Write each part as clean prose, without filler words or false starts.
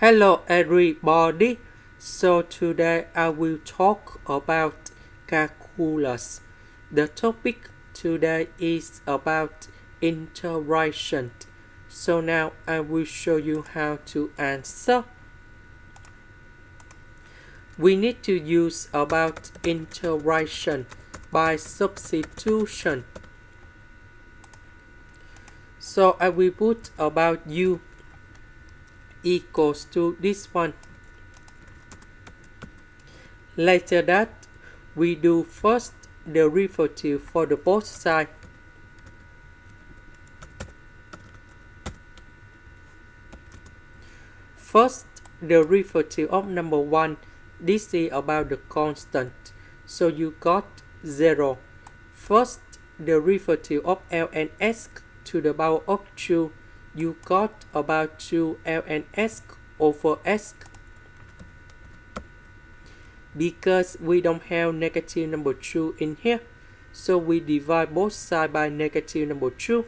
Hello everybody. So today I will talk about calculus. The topic today is about integration. So now I will show you how to answer. We need to use about integration by substitution. So I will put about u equals to this one. Later that, we do first derivative for the both sides. First derivative of number 1, this is about the constant, so you got 0. First derivative of ln s to the power of 2, you got about 2 ln s over s. Because we don't have negative number 2 in here, so we divide both sides by negative number 2.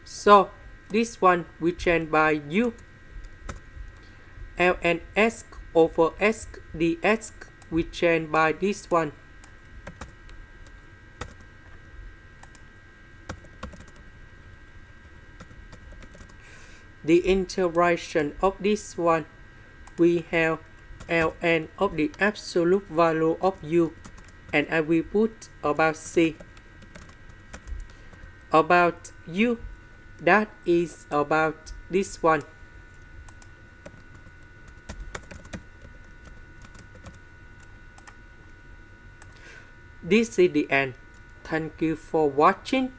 So this one we change by u. ln s over s dx we change by this one. The integration of this one, we have ln of the absolute value of u, and I will put about c. About u, that is about this one. This is the end. Thank you for watching.